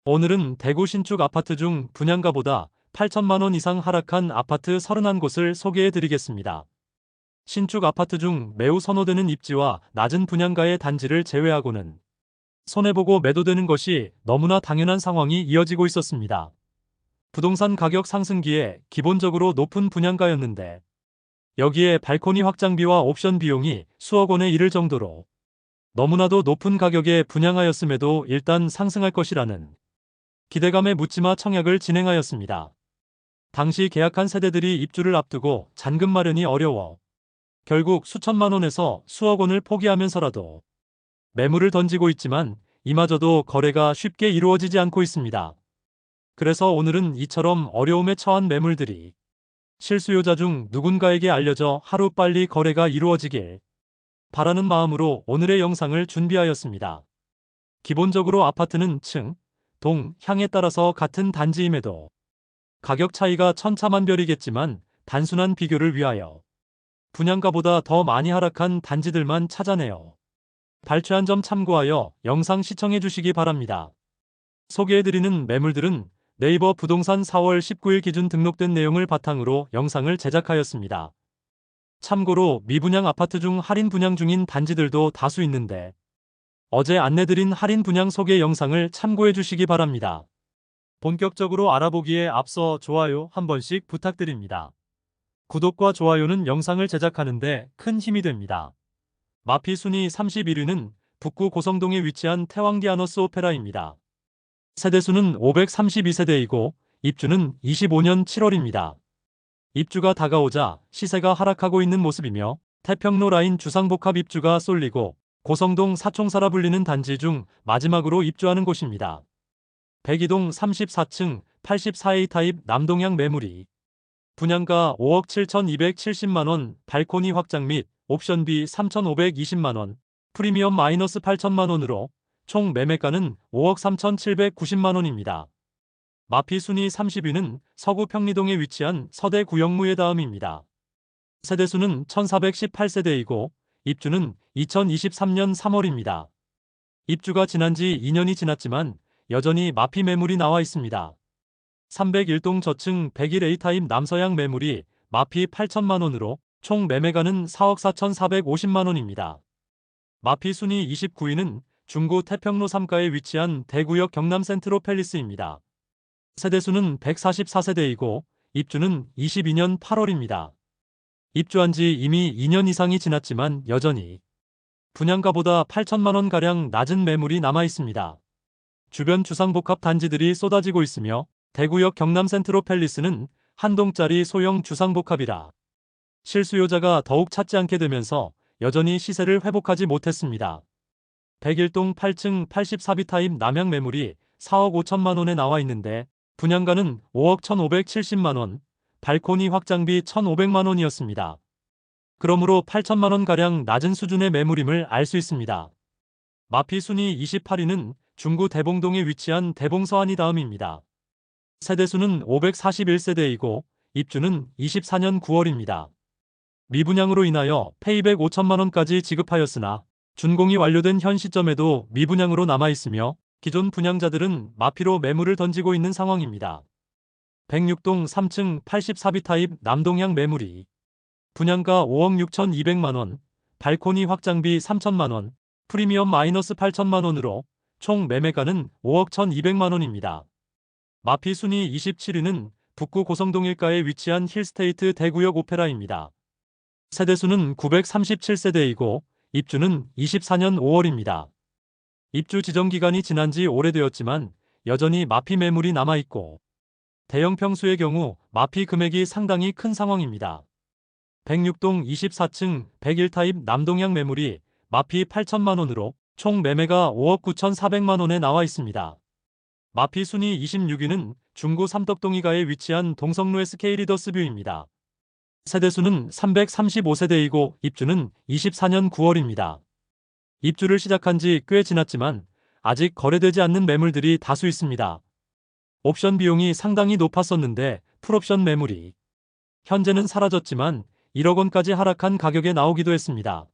오늘은 대구 신축 아파트 중 분양가보다 8천만 원 이상 하락한 아파트 31곳을 소개해 드리겠습니다. 신축 아파트 중 매우 선호되는 입지와 낮은 분양가의 단지를 제외하고는 손해보고 매도되는 것이 너무나 당연한 상황이 이어지고 있었습니다. 부동산 가격 상승기에 기본적으로 높은 분양가였는데 여기에 발코니 확장비와 옵션 비용이 수억 원에 이를 정도로 너무나도 높은 가격에 분양하였음에도 일단 상승할 것이라는 기대감에 묻지마 청약을 진행하였습니다. 당시 계약한 세대들이 입주를 앞두고 잔금 마련이 어려워 결국 수천만 원에서 수억 원을 포기하면서라도 매물을 던지고 있지만 이마저도 거래가 쉽게 이루어지지 않고 있습니다. 그래서 오늘은 이처럼 어려움에 처한 매물들이 실수요자 중 누군가에게 알려져 하루빨리 거래가 이루어지길 바라는 마음으로 오늘의 영상을 준비하였습니다. 기본적으로 아파트는 층, 동, 향에 따라서 같은 단지임에도 가격 차이가 천차만별이겠지만 단순한 비교를 위하여 분양가보다 더 많이 하락한 단지들만 찾아내어 발췌한 점 참고하여 영상 시청해 주시기 바랍니다. 소개해드리는 매물들은 네이버 부동산 4월 19일 기준 등록된 내용을 바탕으로 영상을 제작하였습니다. 참고로 미분양 아파트 중 할인 분양 중인 단지들도 다수 있는데 어제 안내드린 할인 분양 소개 영상을 참고해 주시기 바랍니다. 본격적으로 알아보기에 앞서 좋아요 한 번씩 부탁드립니다. 구독과 좋아요는 영상을 제작하는데 큰 힘이 됩니다. 마피 순위 31위는 북구 고성동에 위치한 태왕디아너스 오페라입니다. 세대수는 532세대이고 입주는 25년 7월입니다. 입주가 다가오자 시세가 하락하고 있는 모습이며 태평로 라인 주상복합 입주가 쏠리고 고성동 사총사라 불리는 단지 중 마지막으로 입주하는 곳입니다. 백이동 34층 84A 타입 남동향 매물이 분양가 5억 7,270만원, 발코니 확장 및 옵션비 3,520만원, 프리미엄 마이너스 8천만원으로 총 매매가는 5억 3,790만원입니다. 마피 순위 30위는 서구 평리동에 위치한 서대 구영무의 다음입니다. 세대수는 1418세대이고 입주는 2023년 3월입니다. 입주가 지난 지 2년이 지났지만 여전히 마피 매물이 나와 있습니다. 301동 저층 101A 타입 남서향 매물이 마피 8천만원으로 총 매매가는 4억 4,450만원입니다. 마피 순위 29위는 중구 태평로 3가에 위치한 대구역 경남 센트로 팰리스입니다. 세대수는 144세대이고 입주는 22년 8월입니다. 입주한 지 이미 2년 이상이 지났지만 여전히 분양가보다 8천만원가량 낮은 매물이 남아 있습니다. 주변 주상복합 단지들이 쏟아지고 있으며 대구역 경남 센트로 팰리스는 한 동짜리 소형 주상복합이라 실수요자가 더욱 찾지 않게 되면서 여전히 시세를 회복하지 못했습니다. 101동 8층 84B 타입 남향 매물이 4억 5천만원에 나와 있는데 분양가는 5억 1,570만원, 발코니 확장비 1,500만원이었습니다. 그러므로 8천만원가량 낮은 수준의 매물임을 알 수 있습니다. 마피 순위 28위는 중구 대봉동에 위치한 대봉서안이 다음입니다. 세대수는 541세대이고 입주는 24년 9월입니다. 미분양으로 인하여 페이백 5천만원까지 지급하였으나 준공이 완료된 현 시점에도 미분양으로 남아있으며 기존 분양자들은 마피로 매물을 던지고 있는 상황입니다. 106동 3층 84B 타입 남동향 매물이 분양가 5억 6,200만원, 발코니 확장비 3천만원, 프리미엄 마이너스 8천만원으로 총 매매가는 5억 1,200만원입니다. 마피 순위 27위는 북구 고성동 1가에 위치한 힐스테이트 대구역 오페라입니다. 세대수는 937세대이고 입주는 24년 5월입니다. 입주 지정 기간이 지난 지 오래되었지만 여전히 마피 매물이 남아있고 대형 평수의 경우 마피 금액이 상당히 큰 상황입니다. 106동 24층 101 타입 남동향 매물이 마피 8천만원으로 총 매매가 5억 9,400만원에 나와 있습니다. 마피 순위 26위는 중구 삼덕동 2가에 위치한 동성로 SK 리더스뷰입니다. 세대수는 335세대이고 입주는 24년 9월입니다. 입주를 시작한 지 꽤 지났지만 아직 거래되지 않는 매물들이 다수 있습니다. 옵션 비용이 상당히 높았었는데 풀옵션 매물이 현재는 사라졌지만 1억 원까지 하락한 가격에 나오기도 했습니다.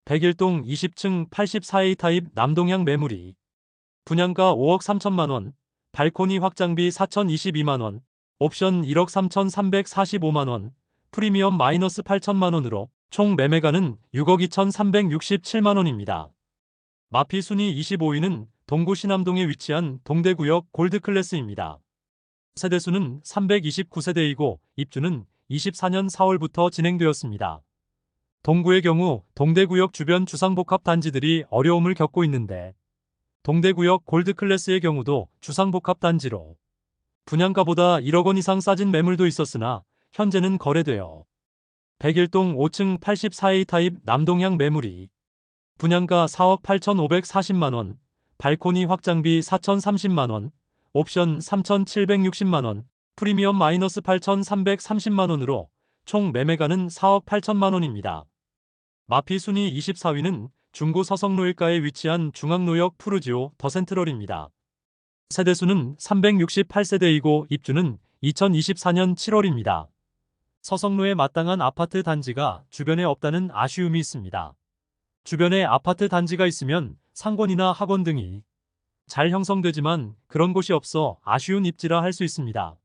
101동 20층 84A 타입 남동향 매물이 분양가 5억 3천만원, 발코니 확장비 4,022만원, 옵션 1억 3,345만원, 프리미엄 마이너스 8천만원으로 총 매매가는 6억 2,367만원입니다. 마피 순위 25위는 동구 신암동에 위치한 동대구역 골드클래스입니다. 세대수는 329세대이고 입주는 24년 4월부터 진행되었습니다. 동구의 경우 동대구역 주변 주상복합 단지들이 어려움을 겪고 있는데 동대구역 골드클래스의 경우도 주상복합 단지로 분양가보다 1억 원 이상 싸진 매물도 있었으나 현재는 거래되어 101동 5층 84A 타입 남동향 매물이 분양가 4억 8,540만원, 발코니 확장비 4,030만원, 옵션 3,760만원, 프리미엄 마이너스 8,330만원으로 총 매매가는 4억 8천만원입니다. 마피 순위 24위는 중구 서성로일가에 위치한 중앙로역 푸르지오 더센트럴입니다. 세대수는 368세대이고 입주는 2024년 7월입니다. 서성로에 마땅한 아파트 단지가 주변에 없다는 아쉬움이 있습니다. 주변에 아파트 단지가 있으면 상권이나 학원 등이 잘 형성되지만 그런 곳이 없어 아쉬운 입지라 할 수 있습니다.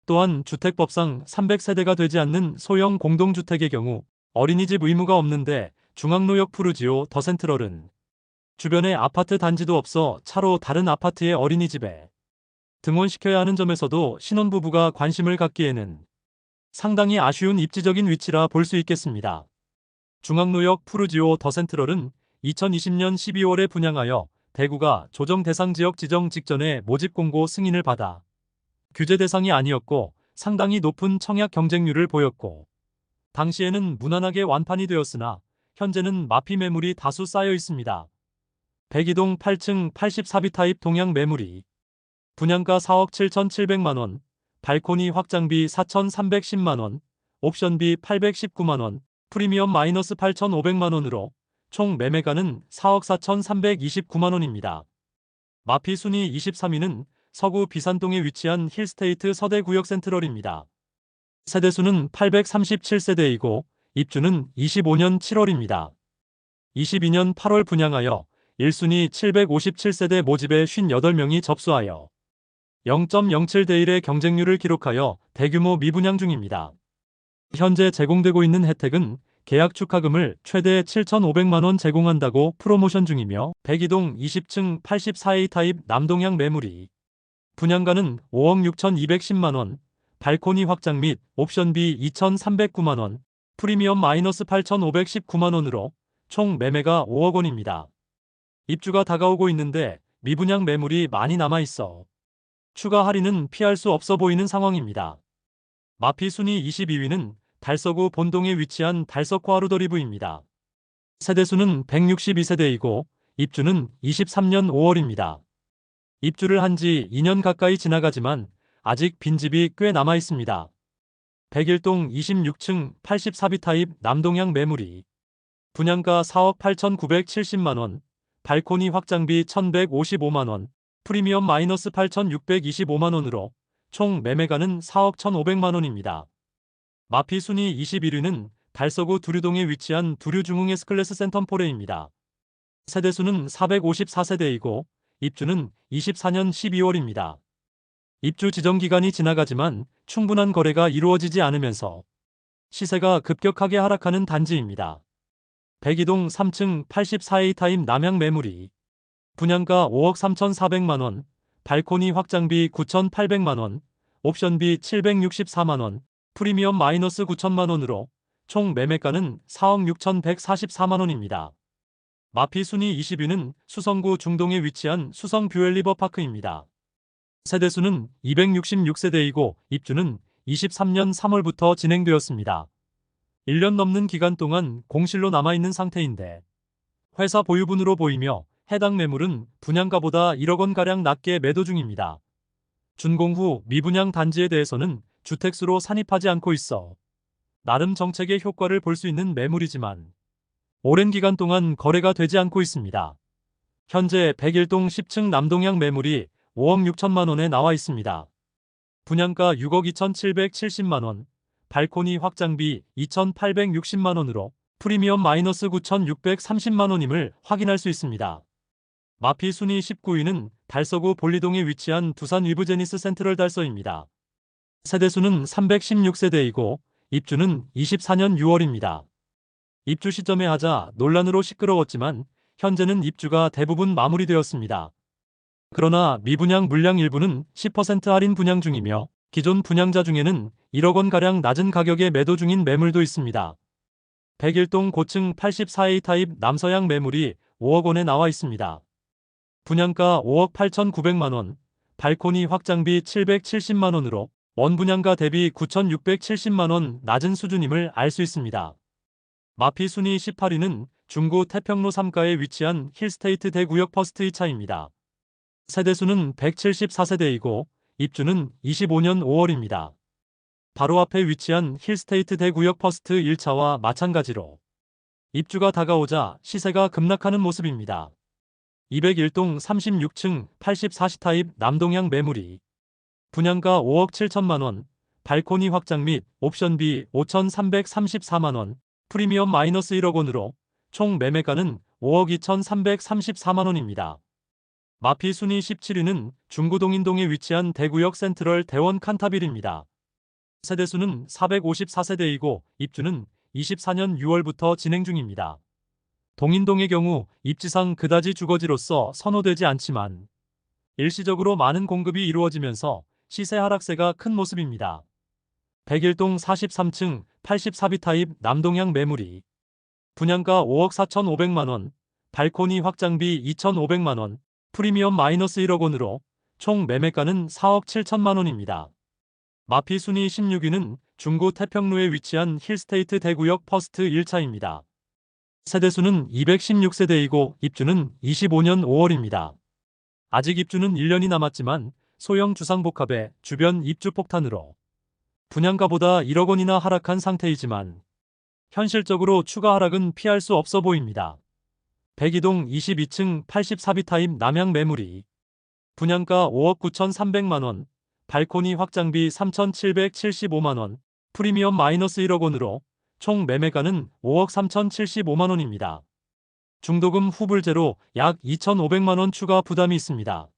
또한 주택법상 300세대가 되지 않는 소형 공동주택의 경우 어린이집 의무가 없는데 중앙로역 푸르지오 더센트럴은 주변에 아파트 단지도 없어 차로 다른 아파트의 어린이집에 등원시켜야 하는 점에서도 신혼부부가 관심을 갖기에는 상당히 아쉬운 입지적인 위치라 볼 수 있겠습니다. 중앙로역 푸르지오 더센트럴은 2020년 12월에 분양하여 대구가 조정 대상 지역 지정 직전에 모집 공고 승인을 받아 규제 대상이 아니었고 상당히 높은 청약 경쟁률을 보였고 당시에는 무난하게 완판이 되었으나 현재는 마피 매물이 다수 쌓여 있습니다. 102동 8층 84B 타입 동향 매물이 분양가 4억 7,700만원, 발코니 확장비 4,310만원, 옵션비 819만원, 프리미엄 마이너스 8,500만원으로 총 매매가는 4억 4,329만원입니다. 마피 순위 23위는 서구 비산동에 위치한 힐스테이트 서대구역 센트럴입니다. 세대수는 837세대이고 입주는 25년 7월입니다. 22년 8월 분양하여 1순위 757세대 모집에 58명이 접수하여 0.07대 1의 경쟁률을 기록하여 대규모 미분양 중입니다. 현재 제공되고 있는 혜택은 계약 축하금을 최대 7,500만원 제공한다고 프로모션 중이며 102동 20층 84A 타입 남동향 매물이 분양가는 5억 6,210만원, 발코니 확장 및 옵션비 2,309만원, 프리미엄 마이너스 8,519만원으로 총 매매가 5억 원입니다. 입주가 다가오고 있는데 미분양 매물이 많이 남아있어 추가 할인은 피할 수 없어 보이는 상황입니다. 마피 순위 22위는 달서구 본동에 위치한 달서코 아루더리브입니다. 세대수는 162세대이고 입주는 23년 5월입니다. 입주를 한 지 2년 가까이 지나가지만 아직 빈집이 꽤 남아있습니다. 101동 26층 84B 타입 남동향 매물이 분양가 4억 8,970만원, 발코니 확장비 1,155만원, 프리미엄 마이너스 8,625만원으로 총 매매가는 4억 1,500만원입니다. 마피 순위 21위는 달서구 두류동에 위치한 두류중흥 S클래스 센텀포레입니다. 세대수는 454세대이고 입주는 24년 12월입니다. 입주 지정 기간이 지나가지만 충분한 거래가 이루어지지 않으면서 시세가 급격하게 하락하는 단지입니다. 102동 3층 84A 타입 남향 매물이 분양가 5억 3,400만원, 발코니 확장비 9,800만원, 옵션비 764만원, 프리미엄 마이너스 9천만원으로 총 매매가는 4억 6,144만원입니다. 마피 순위 20위는 수성구 중동에 위치한 수성 뷰엘리버파크입니다. 세대수는 266세대이고 입주는 23년 3월부터 진행되었습니다. 1년 넘는 기간 동안 공실로 남아있는 상태인데 회사 보유분으로 보이며 해당 매물은 분양가보다 1억 원가량 낮게 매도 중입니다. 준공 후 미분양 단지에 대해서는 주택수로 산입하지 않고 있어 나름 정책의 효과를 볼 수 있는 매물이지만 오랜 기간 동안 거래가 되지 않고 있습니다. 현재 101동 10층 남동향 매물이 5억 6천만원에 나와 있습니다. 분양가 6억 2,770만원, 발코니 확장비 2,860만원으로 프리미엄 마이너스 9,630만원임을 확인할 수 있습니다. 마피 순위 19위는 달서구 볼리동에 위치한 두산 위브제니스 센트럴 달서입니다. 세대수는 316세대이고 입주는 24년 6월입니다. 입주 시점에 하자 논란으로 시끄러웠지만 현재는 입주가 대부분 마무리되었습니다. 그러나 미분양 물량 일부는 10% 할인 분양 중이며 기존 분양자 중에는 1억 원가량 낮은 가격에 매도 중인 매물도 있습니다. 101동 고층 84A 타입 남서양 매물이 5억 원에 나와 있습니다. 분양가 5억 8,900만 원, 발코니 확장비 770만 원으로 원분양가 대비 9,670만 원 낮은 수준임을 알 수 있습니다. 마피 순위 18위는 중구 태평로 3가에 위치한 힐스테이트 대구역 퍼스트 2차입니다. 세대수는 174세대이고 입주는 25년 5월입니다. 바로 앞에 위치한 힐스테이트 대구역 퍼스트 1차와 마찬가지로 입주가 다가오자 시세가 급락하는 모습입니다. 201동 36층 84시 타입 남동향 매물이 분양가 5억 7천만 원, 발코니 확장 및 옵션비 5,334만 원, 프리미엄 마이너스 1억 원으로 총 매매가는 5억 2,334만 원입니다. 마피 순위 17위는 중구동인동에 위치한 대구역 센트럴 대원 칸타빌입니다. 세대수는 454세대이고 입주는 24년 6월부터 진행 중입니다. 동인동의 경우 입지상 그다지 주거지로서 선호되지 않지만 일시적으로 많은 공급이 이루어지면서 시세 하락세가 큰 모습입니다. 101동 43층 84비 타입 남동향 매물이 분양가 5억 4,500만 원, 발코니 확장비 2,500만 원, 프리미엄 마이너스 1억 원으로 총 매매가는 4억 7천만 원입니다. 마피 순위 16위는 중구 태평로에 위치한 힐스테이트 대구역 퍼스트 1차입니다. 세대수는 216세대이고 입주는 25년 5월입니다. 아직 입주는 1년이 남았지만 소형 주상복합의 주변 입주 폭탄으로 분양가보다 1억 원이나 하락한 상태이지만 현실적으로 추가 하락은 피할 수 없어 보입니다. 102동 22층 84비 타입 남향 매물이 분양가 5억 9,300만 원, 발코니 확장비 3,775만 원, 프리미엄 마이너스 1억 원으로 총 매매가는 5억 3,075만 원입니다. 중도금 후불제로 약 2,500만 원 추가 부담이 있습니다.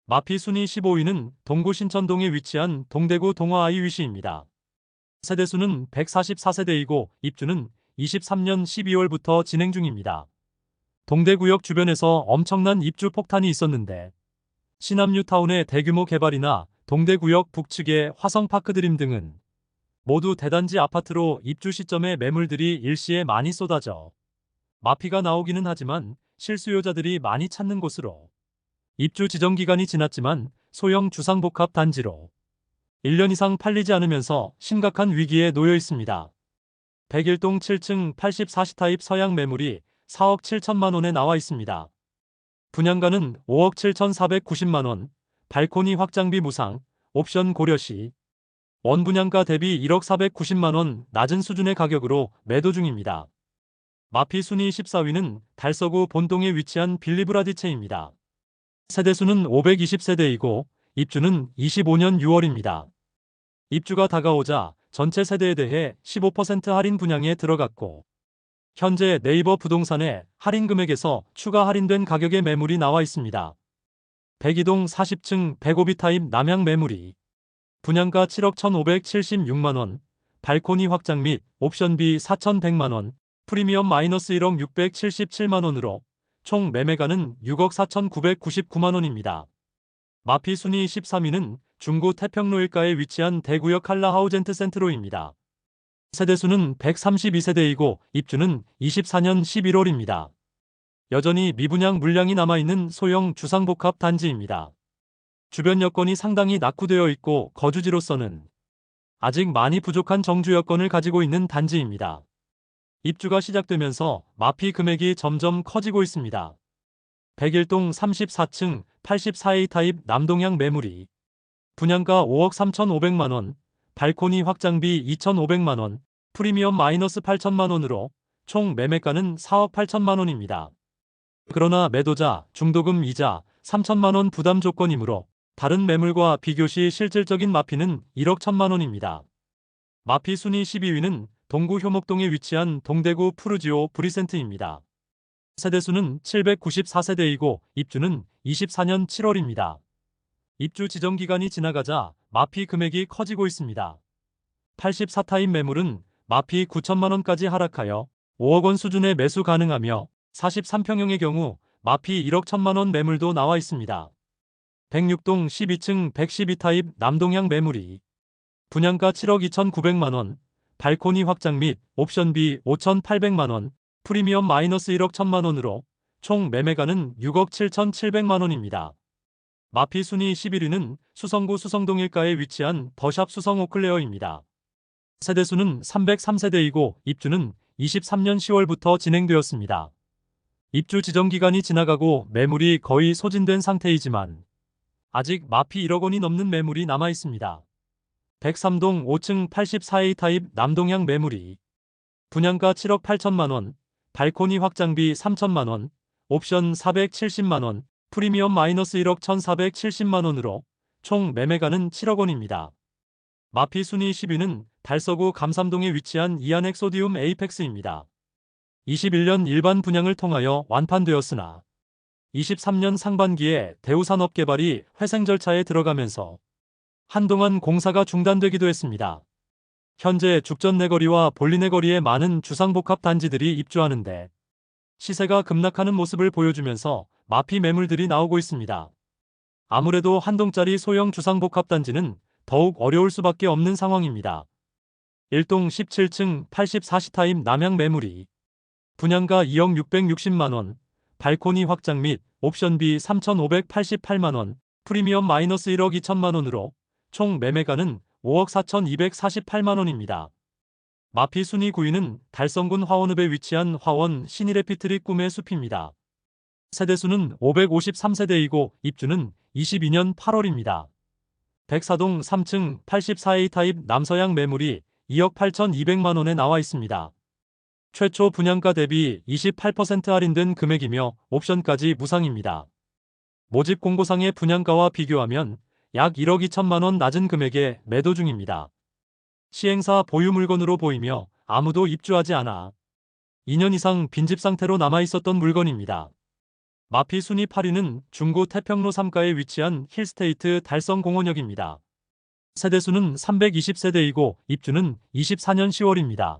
마피 순위 15위는 동구 신천동에 위치한 동대구 동화아이 위시입니다. 세대수는 144세대이고 입주는 23년 12월부터 진행 중입니다. 동대구역 주변에서 엄청난 입주 폭탄이 있었는데 신암뉴타운의 대규모 개발이나 동대구역 북측의 화성파크드림 등은 모두 대단지 아파트로 입주 시점에 매물들이 일시에 많이 쏟아져 마피가 나오기는 하지만 실수요자들이 많이 찾는 곳으로 입주 지정 기간이 지났지만 소형 주상복합 단지로 1년 이상 팔리지 않으면서 심각한 위기에 놓여 있습니다. 101동 7층 84시 타입 서양 매물이 4억 7천만 원에 나와 있습니다. 분양가는 5억 7,490만 원, 발코니 확장비 무상, 옵션 고려 시 원분양가 대비 1억 490만 원 낮은 수준의 가격으로 매도 중입니다. 마피 순위 14위는 달서구 본동에 위치한 빌리브라디체입니다. 세대수는 520세대이고 입주는 25년 6월입니다. 입주가 다가오자 전체 세대에 대해 15% 할인 분양에 들어갔고 현재 네이버 부동산에 할인 금액에서 추가 할인된 가격의 매물이 나와 있습니다. 102동 40층 105비 타입 남향 매물이 분양가 7억 1,576만 원, 발코니 확장 및 옵션비 4,100만 원, 프리미엄 마이너스 1억 677만 원으로 총 매매가는 6억 4,999만 원입니다. 마피 순위 13위는 중구 태평로 일가에 위치한 대구역 한라하우젠트 센트로입니다. 세대수는 132세대이고 입주는 24년 11월입니다. 여전히 미분양 물량이 남아있는 소형 주상복합 단지입니다. 주변 여건이 상당히 낙후되어 있고 거주지로서는 아직 많이 부족한 정주 여건을 가지고 있는 단지입니다. 입주가 시작되면서 마피 금액이 점점 커지고 있습니다. 101동 34층 84A 타입 남동향 매물이 분양가 5억 3,500만 원, 발코니 확장비 2,500만 원, 프리미엄 마이너스 8천만 원으로 총 매매가는 4억 8천만 원입니다. 그러나 매도자, 중도금 이자 3천만 원 부담 조건이므로 다른 매물과 비교시 실질적인 마피는 1억 1천만 원입니다. 마피 순위 12위는 동구 효목동에 위치한 동대구 푸르지오 브리센트입니다. 세대수는 794세대이고 입주는 24년 7월입니다. 입주 지정 기간이 지나가자 마피 금액이 커지고 있습니다. 84타입 매물은 마피 9천만 원까지 하락하여 5억 원 수준의 매수 가능하며 43평형의 경우 마피 1억 1천만 원 매물도 나와 있습니다. 106동 12층 112타입 남동향 매물이 분양가 7억 2,900만 원, 발코니 확장 및 옵션비 5,800만 원, 프리미엄 마이너스 1억 1천만 원으로 총 매매가는 6억 7,700만 원입니다. 마피 순위 11위는 수성구 수성동 일가에 위치한 더샵 수성 오클레어입니다. 세대수는 303세대이고 입주는 23년 10월부터 진행되었습니다. 입주 지정 기간이 지나가고 매물이 거의 소진된 상태이지만 아직 마피 1억 원이 넘는 매물이 남아 있습니다. 103동 5층 84A 타입 남동향 매물이 분양가 7억 8천만 원, 발코니 확장비 3천만 원, 옵션 470만 원, 프리미엄 마이너스 1억 1,470만 원으로 총 매매가는 7억 원입니다. 마피 순위 10위는 달서구 감삼동에 위치한 이안엑 소디움 에이펙스입니다. 21년 일반 분양을 통하여 완판되었으나 23년 상반기에 대우산업개발이 회생 절차에 들어가면서 한동안 공사가 중단되기도 했습니다. 현재 죽전내거리와 볼리내거리에 많은 주상복합 단지들이 입주하는데 시세가 급락하는 모습을 보여주면서 마피 매물들이 나오고 있습니다. 아무래도 한 동짜리 소형 주상복합 단지는 더욱 어려울 수밖에 없는 상황입니다. 1동 17층 84시타입 남향 매물이 분양가 2억 660만 원, 발코니 확장 및 옵션비 3,588만 원, 프리미엄 마이너스 1억 2천만 원으로 총 매매가는 5억 4,248만 원입니다. 마피 순위 9위는 달성군 화원읍에 위치한 화원 시니레피트리 꿈의 숲입니다. 세대수는 553세대이고 입주는 22년 8월입니다. 104동 3층 84A 타입 남서향 매물이 2억 8,200만 원에 나와 있습니다. 최초 분양가 대비 28% 할인된 금액이며 옵션까지 무상입니다. 모집 공고상의 분양가와 비교하면 약 1억 2천만 원 낮은 금액에 매도 중입니다. 시행사 보유 물건으로 보이며 아무도 입주하지 않아 2년 이상 빈집 상태로 남아 있었던 물건입니다. 마피 순위 8위는 중구 태평로 3가에 위치한 힐스테이트 달성공원역입니다. 세대수는 320세대이고 입주는 24년 10월입니다.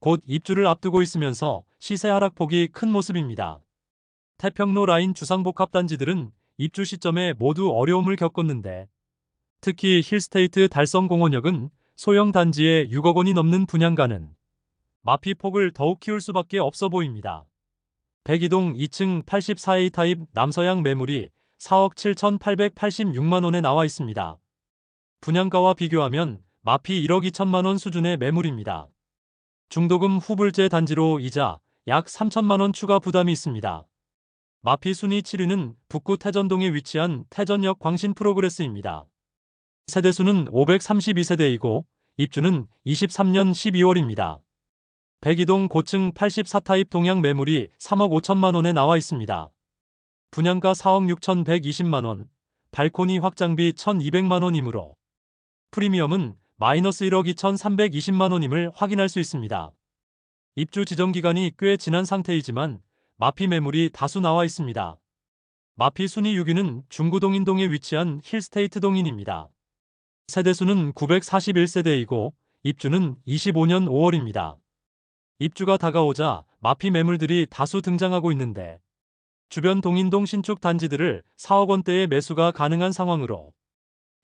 곧 입주를 앞두고 있으면서 시세 하락폭이 큰 모습입니다. 태평로 라인 주상복합 단지들은 입주 시점에 모두 어려움을 겪었는데 특히 힐스테이트 달성공원역은 소형 단지에 6억 원이 넘는 분양가는 마피 폭을 더욱 키울 수밖에 없어 보입니다. 102동 2층 84A 타입 남서향 매물이 4억 7,886만 원에 나와 있습니다. 분양가와 비교하면 마피 1억 2천만 원 수준의 매물입니다. 중도금 후불제 단지로 이자 약 3천만 원 추가 부담이 있습니다. 마피 순위 7위는 북구 태전동에 위치한 태전역 광신 프로그레스입니다. 세대수는 532세대이고 입주는 23년 12월입니다. 102동 고층 84타입 동향 매물이 3억 5천만 원에 나와 있습니다. 분양가 4억 6,120만 원, 발코니 확장비 1,200만 원이므로 프리미엄은 마이너스 1억 2,320만 원임을 확인할 수 있습니다. 입주 지정 기간이 꽤 지난 상태이지만 마피 매물이 다수 나와 있습니다. 마피 순위 6위는 중구동인동에 위치한 힐스테이트 동인입니다. 세대수는 941세대이고 입주는 25년 5월입니다. 입주가 다가오자 마피 매물들이 다수 등장하고 있는데 주변 동인동 신축 단지들을 4억 원대의 매수가 가능한 상황으로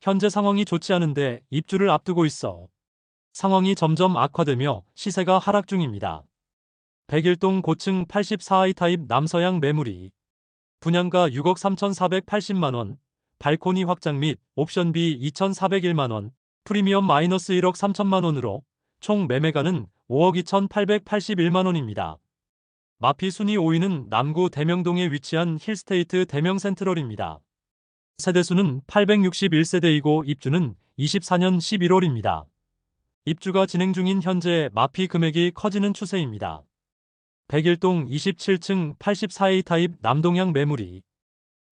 현재 상황이 좋지 않은데 입주를 앞두고 있어 상황이 점점 악화되며 시세가 하락 중입니다. 101동 고층 84I 타입 남서향 매물이 분양가 6억 3,480만 원, 발코니 확장 및 옵션비 2,401만 원, 프리미엄 마이너스 1억 3천만 원으로 총 매매가는 5억 2,881만 원입니다. 마피 순위 5위는 남구 대명동에 위치한 힐스테이트 대명센트럴입니다. 세대수는 861세대이고 입주는 24년 11월입니다. 입주가 진행 중인 현재 마피 금액이 커지는 추세입니다. 101동 27층 84A 타입 남동향 매물이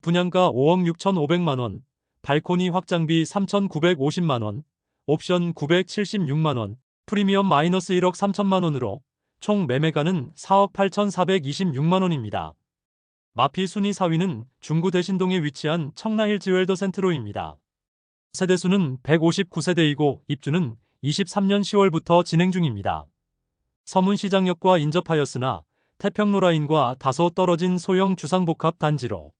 분양가 5억 6,500만 원, 발코니 확장비 3,950만 원, 옵션 976만 원, 프리미엄 마이너스 1억 3천만 원으로 총 매매가는 4억 8,426만 원입니다. 마피 순위 4위는 중구 대신동에 위치한 청라힐즈웰더 센트로입니다. 세대수는 159세대이고 입주는 23년 10월부터 진행 중입니다. 서문시장역과 인접하였으나 태평로 라인과 다소 떨어진 소형 주상복합 단지로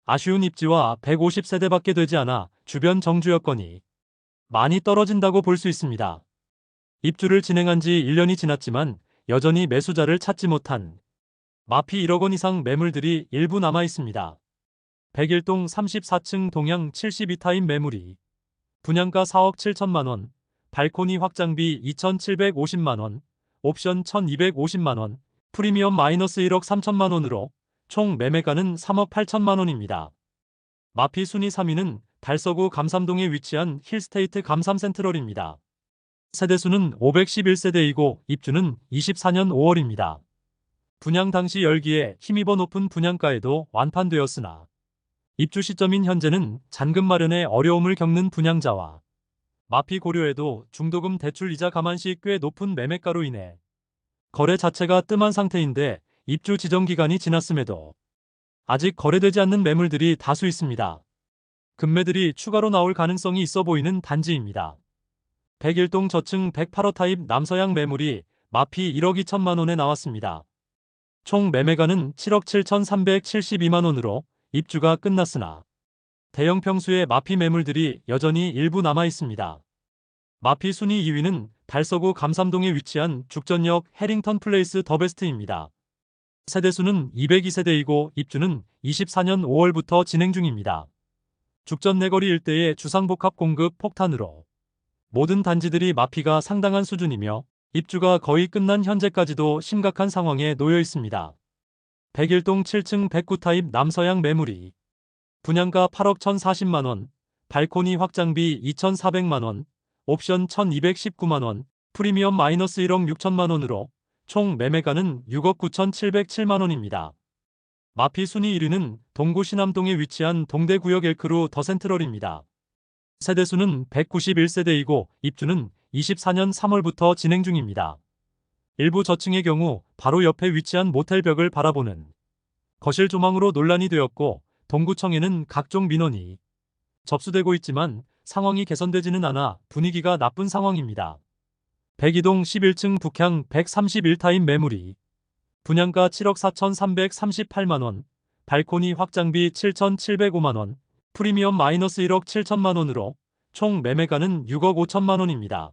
아쉬운 입지와 150세대밖에 되지 않아 주변 정주 여건이 많이 떨어진다고 볼 수 있습니다. 입주를 진행한 지 1년이 지났지만 여전히 매수자를 찾지 못한 마피 1억 원 이상 매물들이 일부 남아 있습니다. 101동 34층 동양 72타임 매물이 분양가 4억 7천만 원, 발코니 확장비 2,750만 원, 옵션 1,250만 원, 프리미엄 마이너스 1억 3천만 원으로 총 매매가는 3억 8천만 원입니다. 마피 순위 3위는 달서구 감삼동에 위치한 힐스테이트 감삼센트럴입니다. 세대수는 511세대이고 입주는 24년 5월입니다. 분양 당시 열기에 힘입어 높은 분양가에도 완판되었으나 입주 시점인 현재는 잔금 마련에 어려움을 겪는 분양자와 마피 고려에도 중도금 대출 이자 감안시 꽤 높은 매매가로 인해 거래 자체가 뜸한 상태인데 입주 지정 기간이 지났음에도 아직 거래되지 않는 매물들이 다수 있습니다. 급매들이 추가로 나올 가능성이 있어 보이는 단지입니다. 101동 저층 108호 타입 남서양 매물이 마피 1억 2천만 원에 나왔습니다. 총 매매가는 7억 7,372만 원으로 입주가 끝났으나 대형 평수의 마피 매물들이 여전히 일부 남아 있습니다. 마피 순위 2위는 달서구 감삼동에 위치한 죽전역 해링턴 플레이스 더베스트입니다. 세대수는 202세대이고 입주는 24년 5월부터 진행 중입니다. 죽전 내거리 일대의 주상복합 공급 폭탄으로 모든 단지들이 마피가 상당한 수준이며 입주가 거의 끝난 현재까지도 심각한 상황에 놓여 있습니다. 101동 7층 109타입 남서양 매물이 분양가 8억 1,040만 원, 발코니 확장비 2,400만 원, 옵션 1,219만 원, 프리미엄 마이너스 1억 6천만 원으로 총 매매가는 6억 9,707만 원입니다. 마피 순위 1위는 동구 신암동에 위치한 동대구역 엘크루 더 센트럴입니다. 세대수는 191세대이고 입주는 24년 3월부터 진행 중입니다. 일부 저층의 경우 바로 옆에 위치한 모텔 벽을 바라보는 거실 조망으로 논란이 되었고 동구청에는 각종 민원이 접수되고 있지만 상황이 개선되지는 않아 분위기가 나쁜 상황입니다. 102동 11층 북향 131타임 매물이 분양가 7억 4,338만 원, 발코니 확장비 7,705만 원, 프리미엄 마이너스 1억 7천만 원으로 총 매매가는 6억 5천만 원입니다.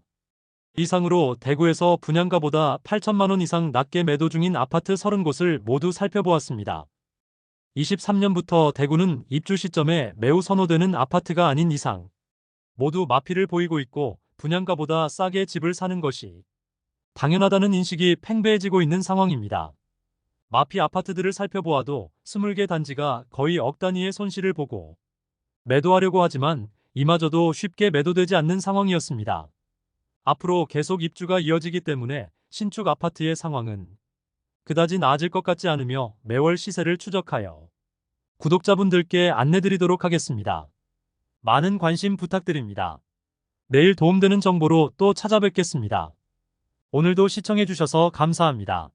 이상으로 대구에서 분양가보다 8천만 원 이상 낮게 매도 중인 아파트 30곳을 모두 살펴보았습니다. 23년부터 대구는 입주 시점에 매우 선호되는 아파트가 아닌 이상 모두 마피를 보이고 있고 분양가보다 싸게 집을 사는 것이 당연하다는 인식이 팽배해지고 있는 상황입니다. 마피 아파트들을 살펴보아도 20개 단지가 거의 억 단위의 손실을 보고 매도하려고 하지만 이마저도 쉽게 매도되지 않는 상황이었습니다. 앞으로 계속 입주가 이어지기 때문에 신축 아파트의 상황은 그다지 나아질 것 같지 않으며 매월 시세를 추적하여 구독자분들께 안내드리도록 하겠습니다. 많은 관심 부탁드립니다. 내일 도움되는 정보로 또 찾아뵙겠습니다. 오늘도 시청해주셔서 감사합니다.